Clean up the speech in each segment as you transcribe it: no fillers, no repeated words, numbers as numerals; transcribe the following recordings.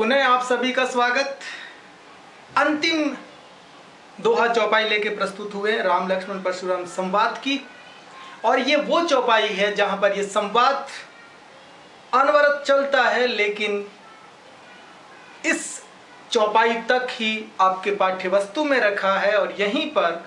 पुनः आप सभी का स्वागत। अंतिम दोहा चौपाई लेके प्रस्तुत हुए राम लक्ष्मण परशुराम संवाद की, और ये वो चौपाई है जहां पर ये संवाद अनवरत चलता है, लेकिन इस चौपाई तक ही आपके पाठ्य वस्तु में रखा है और यहीं पर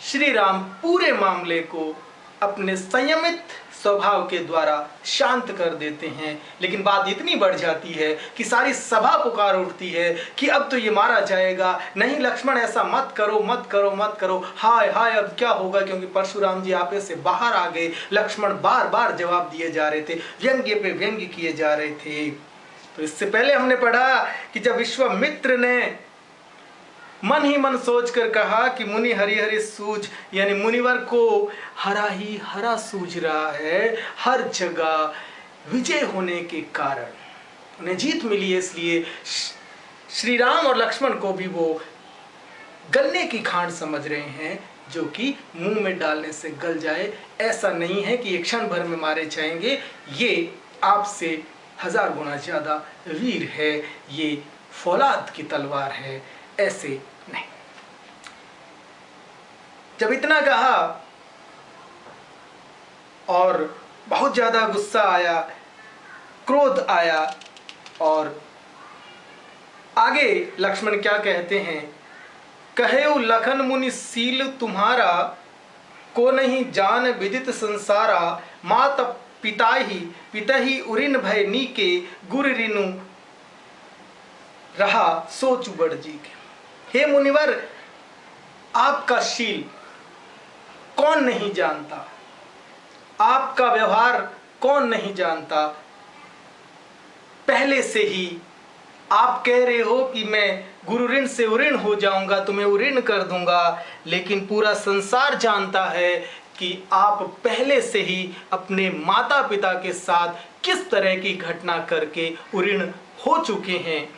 श्री राम पूरे मामले को अपने संयमित स्वभाव के द्वारा शांत कर देते हैं। लेकिन बात इतनी बढ़ जाती है कि सारी सभा पुकार उठती है कि अब तो ये मारा जाएगा, नहीं लक्ष्मण ऐसा मत करो मत करो मत करो, हाय हाय अब क्या होगा, क्योंकि परशुराम जी आपे से बाहर आ गए। लक्ष्मण बार बार जवाब दिए जा रहे थे, व्यंग्य पे व्यंग्य किए जा रहे थे। तो इससे पहले हमने पढ़ा कि जब विश्वामित्र ने मन ही मन सोचकर कहा कि मुनि हरि हरि सूझ, यानी मुनिवर को हरा ही हरा सूझ रहा है, हर जगह विजय होने के कारण उन्हें जीत मिली है, इसलिए श्री राम और लक्ष्मण को भी वो गलने की खांड समझ रहे हैं जो कि मुंह में डालने से गल जाए। ऐसा नहीं है कि एक क्षण भर में मारे जाएंगे, ये आपसे 1000 गुना ज्यादा वीर है, ये फौलाद की तलवार है, ऐसे नहीं। जब इतना कहा और बहुत ज्यादा गुस्सा आया, क्रोध आया, और आगे लक्ष्मण क्या कहते हैं, कहेउ लखन मुनि सील तुम्हारा, को नहीं जान विदित संसारा, मात पिता ही उरिन भय नीके, गुर रिनु रहा सोच बड़ जी के। हे मुनिवर, आपका शील कौन नहीं जानता, आपका व्यवहार कौन नहीं जानता। पहले से ही आप कह रहे हो कि मैं गुरु ऋण से उऋण हो जाऊंगा, तुम्हें उऋण कर दूंगा, लेकिन पूरा संसार जानता है कि आप पहले से ही अपने माता पिता के साथ किस तरह की घटना करके उऋण हो चुके हैं।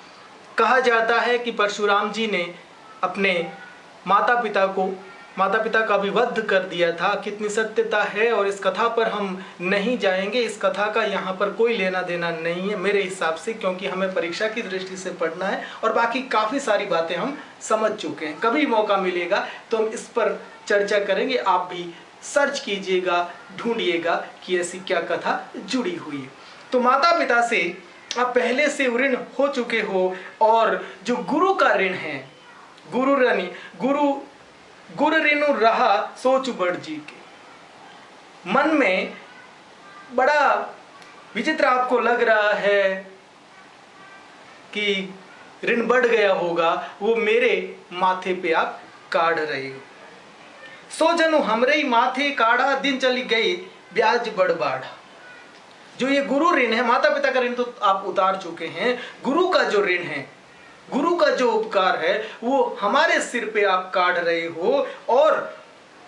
कहा जाता है कि परशुराम जी ने अपने माता पिता का भी वध कर दिया था। कितनी सत्यता है और इस कथा पर हम नहीं जाएंगे, इस कथा का यहाँ पर कोई लेना देना नहीं है मेरे हिसाब से, क्योंकि हमें परीक्षा की दृष्टि से पढ़ना है और बाकी काफ़ी सारी बातें हम समझ चुके हैं। कभी मौका मिलेगा तो हम इस पर चर्चा करेंगे, आप भी सर्च कीजिएगा, ढूंढिएगा कि ऐसी क्या कथा जुड़ी हुई है। तो माता पिता से आप पहले से ऋण हो चुके हो, और जो गुरु का ऋण है, गुरु ऋणु रहा सोच बड़ जी के। मन में बड़ा विचित्र आपको लग रहा है कि ऋण बढ़ गया होगा, वो मेरे माथे पे आप काढ़ रहे हो। सो जनु हमरे ही माथे काढ़ा, दिन चली गई ब्याज बढ़ बाढ़ा। जो ये गुरु ऋण है, माता पिता का ऋण तो आप उतार चुके हैं, गुरु का जो ऋण है, गुरु का जो उपकार है, वो हमारे सिर पे आप काढ़ रहे हो। और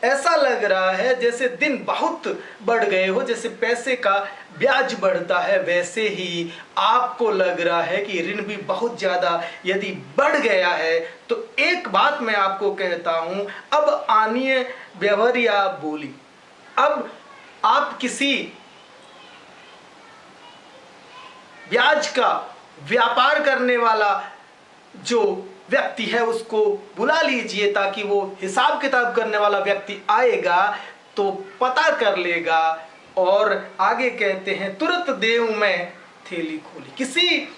ऐसा लग रहा है जैसे दिन बहुत बढ़ गए हो, जैसे पैसे का ब्याज बढ़ता है, वैसे ही आपको लग रहा है कि ऋण भी बहुत ज्यादा यदि बढ़ गया है। तो एक बात मैं आपको कहता हूं, अब आनिए व्यवहारिया बोली। अब आप किसी ब्याज का व्यापार करने वाला जो व्यक्ति है उसको बुला लीजिए, ताकि वो हिसाब किताब करने वाला व्यक्ति आएगा तो पता कर लेगा। और आगे कहते हैं, तुरंत देव में थैली खोली। किसी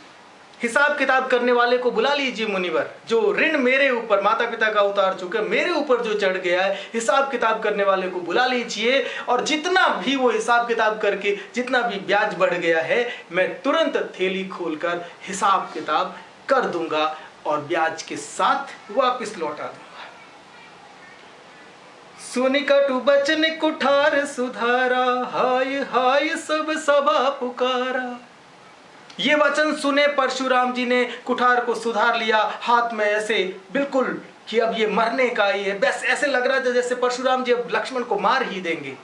हिसाब किताब करने वाले को बुला लीजिए मुनिवर, जो ऋण मेरे ऊपर माता पिता का उतार चुके, मेरे ऊपर जो चढ़ गया है, हिसाब किताब करने वाले को बुला लीजिए, और जितना भी वो हिसाब किताब करके जितना भी ब्याज बढ़ गया है, मैं तुरंत थैली खोलकर हिसाब किताब कर दूंगा और ब्याज के साथ वापस लौटा दूंगा। सुनि कटु बचन कुठार सुधारा, हाय हाय सब सभा पुकारा। ये वचन सुने परशुराम जी ने कुठार को सुधार लिया, हाथ में ऐसे बिल्कुल कि अब ये मरने का ही है। बस ऐसे लग रहा था जैसे परशुराम जी अब लक्ष्मण को मार ही देंगे।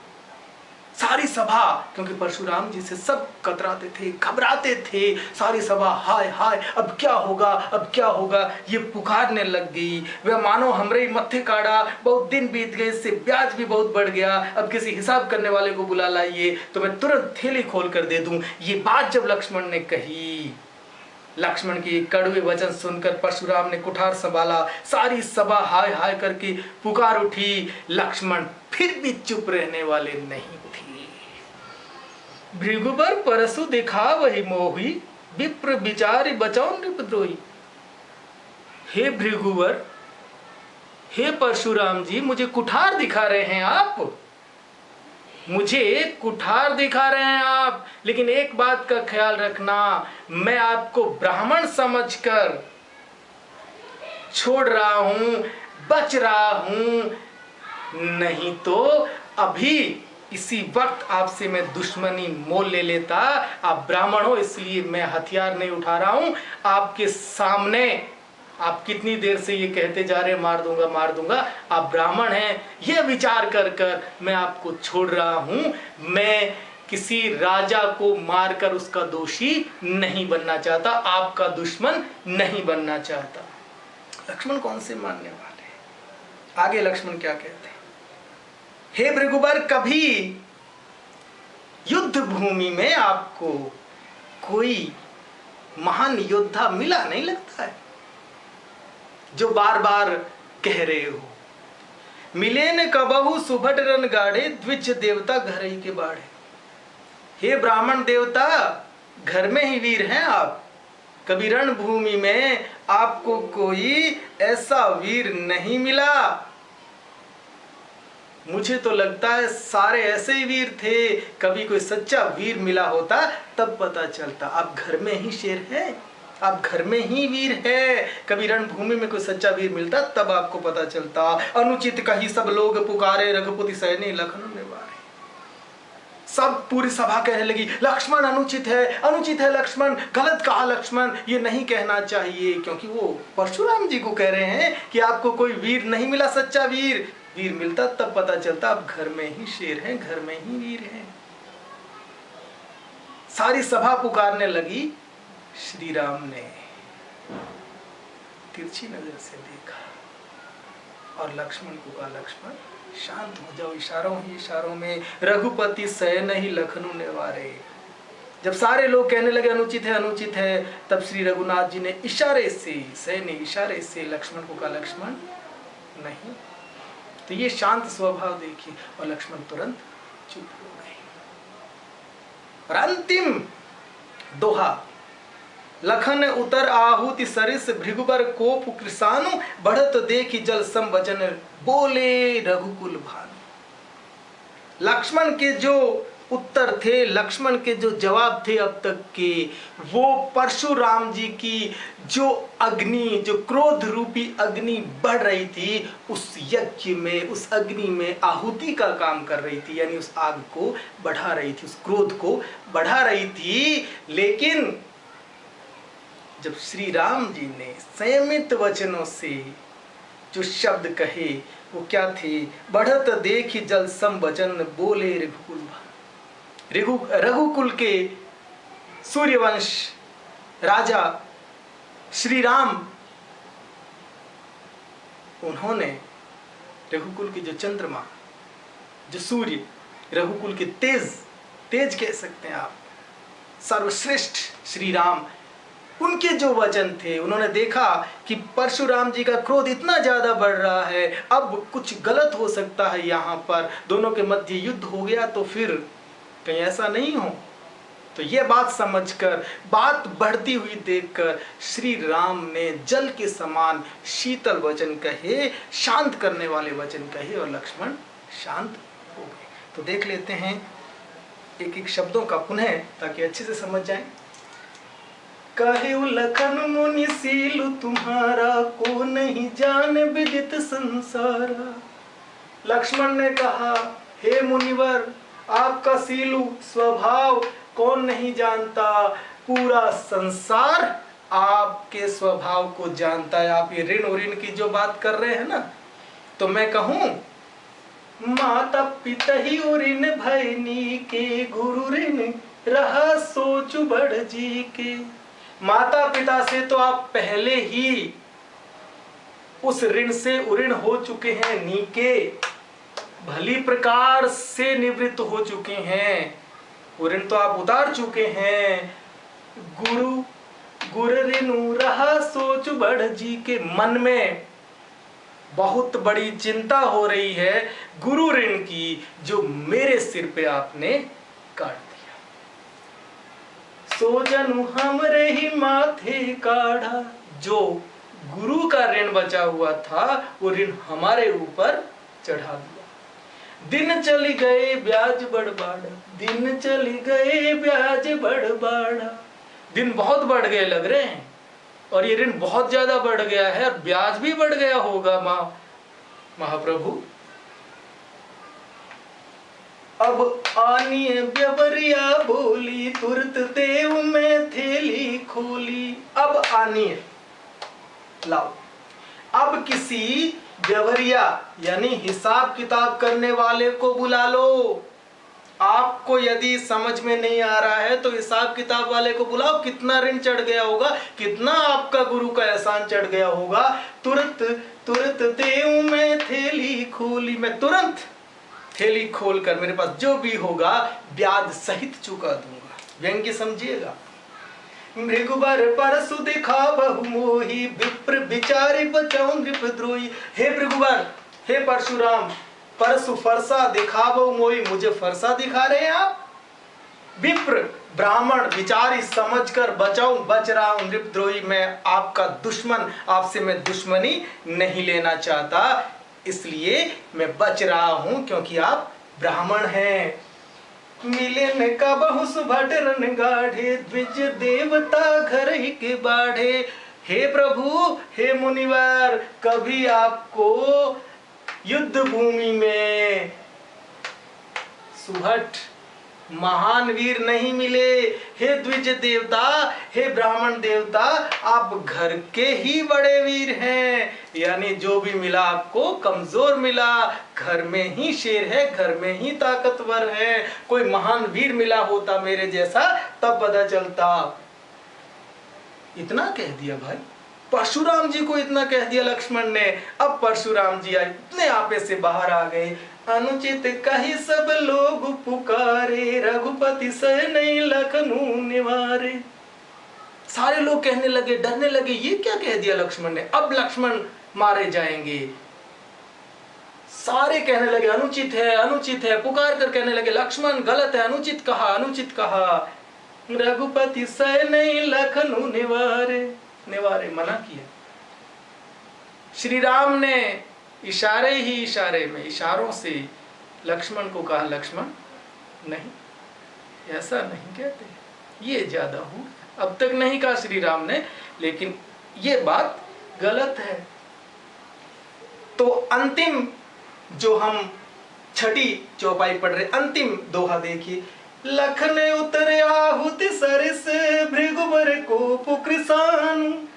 सारी सभा, क्योंकि परशुराम जी से सब कतराते थे, घबराते थे, सारी सभा हाय हाय अब क्या होगा, अब क्या होगा, ये पुकारने लग गई। वह मानो हमरे मत्थे काढ़ा, बहुत दिन बीत गए, इससे ब्याज भी बहुत बढ़ गया, अब किसी हिसाब करने वाले को बुला लाइए तो मैं तुरंत थैली खोल कर दे दूं। ये बात जब लक्ष्मण ने कही, लक्ष्मण के कड़वे वचन सुनकर परशुराम ने कुठार संभाला। सारी सभा हाय हाय करके पुकार उठी। लक्ष्मण फिर भी चुप रहने वाले नहीं थे। भृगुबर परसु दिखा वही मोही, विप्र विचारी बचाओ नृपद्रोही। हे भृगुवर, हे परशुराम जी, मुझे कुठार दिखा रहे हैं आप, मुझे कुठार दिखा रहे हैं आप, लेकिन एक बात का ख्याल रखना, मैं आपको ब्राह्मण समझकर छोड़ रहा हूं, बच रहा हूं, नहीं तो अभी इसी वक्त आपसे मैं दुश्मनी मोल ले लेता। आप ब्राह्मण हो इसलिए मैं हथियार नहीं उठा रहा हूं आपके सामने। आप कितनी देर से ये कहते जा रहे हैं मार दूंगा मार दूंगा, आप ब्राह्मण हैं ये विचार कर कर मैं आपको छोड़ रहा हूं। मैं किसी राजा को मारकर उसका दोषी नहीं बनना चाहता, आपका दुश्मन नहीं बनना चाहता। लक्ष्मण कौन से मानने वाले हैं? आगे लक्ष्मण क्या कहते हैं? हे भृगुबर, कभी युद्ध भूमि में आपको कोई महान योद्धा मिला नहीं लगता है जो बार बार कह रहे हो? मिले न कबहु सुभट रन गाढ़े, द्विज देवता घर ही के बाढ़े। हे ब्राह्मण देवता, घर में ही वीर हैं आप, कभी रणभूमि में आपको कोई ऐसा वीर नहीं मिला। मुझे तो लगता है सारे ऐसे ही वीर थे, कभी कोई सच्चा वीर मिला होता तब पता चलता। आप घर में ही शेर है, आप घर में ही वीर है, कभी रणभूमि में कोई सच्चा वीर मिलता तब आपको पता चलता। अनुचित कही सब लोग पुकारे, रघुपति सैनी लखनऊ में वारे। सब पूरी सभा कहने लगी लक्ष्मण अनुचित है लक्ष्मण, गलत कहा लक्ष्मण, ये नहीं कहना चाहिए, क्योंकि वो परशुराम जी को कह रहे हैं कि आपको कोई वीर नहीं मिला, सच्चा वीर मिलता तब पता चलता आप घर में ही शेर हैं, घर में ही वीर हैं। सारी सभा पुकारने लगी। श्री राम ने तिरछी नजर से देखा और लक्ष्मण को कहा, लक्ष्मण शांत हो जाओ, इशारों में रघुपति सैन ही लखनऊ निवारे। जब सारे लोग कहने लगे अनुचित है, तब श्री रघुनाथ जी ने इशारे से लक्ष्मण को कहा, लक्ष्मण नहीं। तो ये शांत स्वभाव देखिए, और लक्ष्मण तुरंत चुप हो गए। और अंतिम दोहा, लखन उतर आहुति सरिस, भृगुबर कोप कृसानु, बढ़त देखी जल सम वचन, बोले रघुकुल भानु। लक्ष्मण के जो उत्तर थे, लक्ष्मण के जो जवाब थे अब तक के, वो परशुराम जी की जो अग्नि, जो क्रोध रूपी अग्नि बढ़ रही थी, उस यज्ञ में, उस अग्नि में आहुति का काम कर रही थी, यानी उस आग को बढ़ा रही थी, उस क्रोध को बढ़ा रही थी। लेकिन जब श्री राम जी ने संयमित वचनों से जो शब्द कहे वो क्या थे? बढ़त देखी जल सम वचन, बोले रघुकुल भानु। रघुकुल के सूर्यवंश राजा श्री राम, उन्होंने रघुकुल की जो चंद्रमा, जो सूर्य, रघुकुल के तेज कह सकते हैं आप, सर्वश्रेष्ठ श्री राम, उनके जो वचन थे, उन्होंने देखा कि परशुराम जी का क्रोध इतना ज्यादा बढ़ रहा है, अब कुछ गलत हो सकता है, यहाँ पर दोनों के मध्य युद्ध हो गया तो फिर कहीं ऐसा नहीं हो। तो ये बात समझकर, बात बढ़ती हुई देखकर श्री राम ने जल के समान शीतल वचन कहे, शांत करने वाले वचन कहे, और लक्ष्मण शांत हो गए। तो देख लेते हैं एक एक शब्दों का पुनः, ताकि अच्छे से समझ जाएं। कहे लखन मुनि सीलु तुम्हारा, को नहीं जान विदित संसारा। लक्ष्मण ने कहा, हे मुनिवर, आपका सीलु स्वभाव कौन नहीं जानता, पूरा संसार आपके स्वभाव को जानता है। आप ये ऋण और ऋण की जो बात कर रहे हैं ना, तो मैं कहूं, माता पिता ही ऋण भैनी के, गुरु ऋण रहा सोच बढ़ जी के। माता पिता से तो आप पहले ही उस ऋण से उऋण हो चुके हैं, नीके भली प्रकार से निवृत्त हो चुके हैं, ऋण तो आप उतार चुके हैं। गुरु गुर ऋनु रहा सोच बढ़ जी के मन में बहुत बड़ी चिंता हो रही है गुरु ऋण की जो मेरे सिर पे आपने काट दिया। सो जनु हमरे ही माथे काढ़ा, जो गुरु का ऋण बचा हुआ था वो ऋण हमारे ऊपर चढ़ा दिया। दिन चली गए ब्याज बढ़ बाढ़ा, दिन चली गए ब्याज बढ़ बाढ़ा। दिन बहुत बढ़ गए लग रहे हैं और ये ऋण बहुत ज्यादा बढ़ गया है और ब्याज भी बढ़ गया होगा महाप्रभु। अब आनिए ब्यवरिया बोली, तुरत देव में थैली खोली। अब आनिए लाओ, अब किसी व्यवहारिया यानी हिसाब किताब करने वाले को बुला लो। आपको यदि समझ में नहीं आ रहा है तो हिसाब किताब वाले को बुलाओ, कितना ऋण चढ़ गया होगा, कितना आपका गुरु का एहसान चढ़ गया होगा। तुरंत तुरंत देव में थैली खोली, मैं तुरंत थैली खोलकर मेरे पास जो भी होगा ब्याज सहित चुका दूंगा। व्यंग्य समझिएगा। मृगुबर परसु दिखा बहु मोही, विप्र विचारी बचाऊं नृपद्रोही। हे मृगुबर, हे परशुराम, परसु फरसा दिखावो मोही, मुझे फरसा दिखा रहे हैं आप। विप्र ब्राह्मण विचारी समझकर बचाऊं, बच रहा हूं नृपद्रोही, मैं आपका दुश्मन, आपसे मैं दुश्मनी नहीं लेना चाहता, इसलिए मैं बच रहा हूं क्योंकि आप ब्राह्मण हैं। मिलन का बहुस भटरन गाढ़े, द्विज देवता घर ही के बाढ़े। हे प्रभु, हे मुनिवर, कभी आपको युद्ध भूमि में सुभट महान वीर नहीं मिले। हे द्विज देवता, हे ब्राह्मण देवता, आप घर के ही बड़े वीर हैं, यानी जो भी मिला आपको कमजोर मिला। घर में ही शेर है, घर में ही ताकतवर है। कोई महान वीर मिला होता मेरे जैसा तब पता चलता। इतना कह दिया भाई, परशुराम जी को इतना कह दिया लक्ष्मण ने। अब परशुराम जी इतने आपे से बाहर आ गए। अनुचित कही सब लोग पुकारे, रघुपति सह नहीं लखनऊ निवारे। सारे लोग कहने लगे, डरने लगे, ये क्या कह दिया लक्ष्मण ने, अब लक्ष्मण मारे जाएंगे। सारे कहने लगे अनुचित है, अनुचित है, पुकार कर कहने लगे लक्ष्मण गलत है, अनुचित कहा, अनुचित कहा। रघुपति सह नहीं लखनऊ निवारे, निवारे मना किया। श्री राम ने इशारे ही इशारे में, इशारों से लक्ष्मण को कहा लक्ष्मण नहीं, ऐसा नहीं कहते, ये ज्यादा हो। अब तक नहीं कहा श्री राम ने, लेकिन ये बात गलत है। तो अंतिम जो हम छठी चौपाई पढ़ रहे, अंतिम दोहा देखिए। लखन उतर आहुति सरस, भृगुबर को पुकृसान,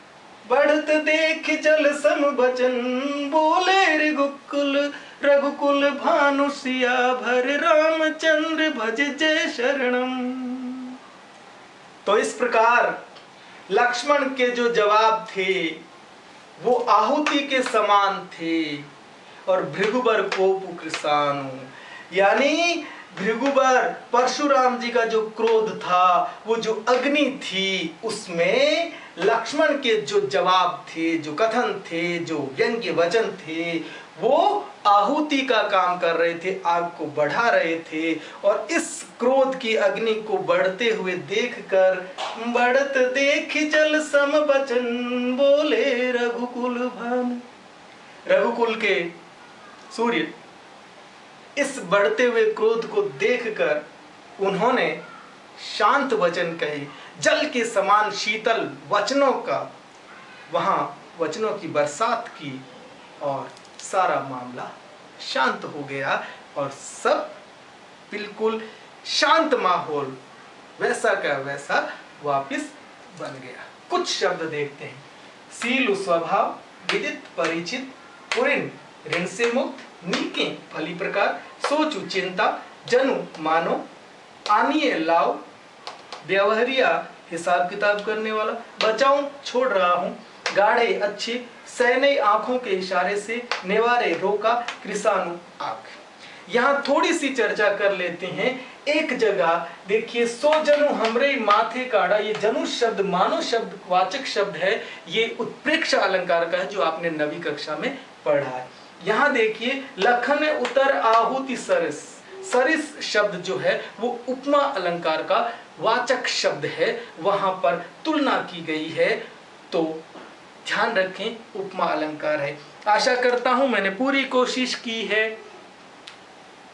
बढ़त देख जल सम बचन, बोले रघुकुल भानु सिया भर, रामचंद्र भज जय शरणम। तो इस प्रकार लक्ष्मण के जो जवाब थे वो आहुति के समान थे। और भृगुबर को पुकृसानु, यानी भृगुबर परशुराम जी का जो क्रोध था, वो जो अग्नि थी, उसमें लक्ष्मण के जो जवाब थे, जो कथन थे, जो व्यंग्य वचन थे, वो आहुति का काम कर रहे थे, आग को बढ़ा रहे थे। और इस क्रोध की अग्नि को बढ़ते हुए देखकर, बढ़त देख जल सम बचन, बोले रघुकुल भानु। रघुकुल के सूर्य इस बढ़ते हुए क्रोध को देखकर उन्होंने शांत वचन कहे, जल के समान शीतल वचनों का वहां वचनों की बरसात की और सारा मामला शांत हो गया और सब बिल्कुल शांत माहौल वैसा का वैसा वापस बन गया। कुछ शब्द देखते हैं। सील स्वभाव, विदित परिचित, पुरिन ऋण से मुक्त, नीके फली प्रकार, सोचु चिंता, जनु मानो, आनिए लाओ, व्यवहारिया हिसाब किताब करने वाला, बचाऊं छोड़ रहा हूं, गाढ़े अच्छे, सैने आंखों के इशारे से, नेवारे रोका, कृसानु आंख। यहाँ थोड़ी सी चर्चा कर लेते हैं। एक जगह देखिए, सो जनु हमरे माथे काड़ा, ये जनु शब्द मानव शब्द वाचक शब्द है, ये उत्प्रेक्षा अलंकार का है जो आपने 9वीं कक्षा में पढ़ा है। यहाँ देखिए, लखन उतर आहुति सरस, सरिस शब्द जो है वो उपमा अलंकार का वाचक शब्द है, वहां पर तुलना की गई है, तो ध्यान रखें उपमा अलंकार है। आशा करता हूं मैंने पूरी कोशिश की है।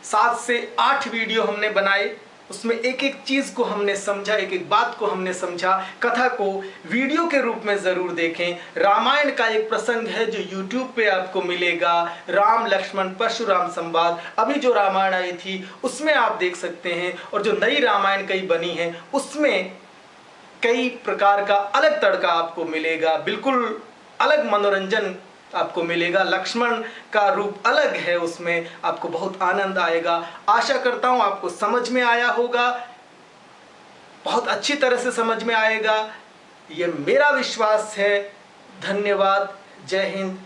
7 से 8 वीडियो हमने बनाए, उसमें एक एक चीज को हमने समझा, एक एक बात को हमने समझा। कथा को वीडियो के रूप में जरूर देखें। रामायण का एक प्रसंग है जो YouTube पे आपको मिलेगा, राम लक्ष्मण परशुराम संवाद। अभी जो रामायण आई थी उसमें आप देख सकते हैं, और जो नई रामायण कई बनी है उसमें कई प्रकार का अलग तड़का आपको मिलेगा, बिल्कुल अलग मनोरंजन आपको मिलेगा। लक्ष्मण का रूप अलग है, उसमें आपको बहुत आनंद आएगा। आशा करता हूं आपको समझ में आया होगा, बहुत अच्छी तरह से समझ में आएगा, ये मेरा विश्वास है। धन्यवाद। जय हिंद।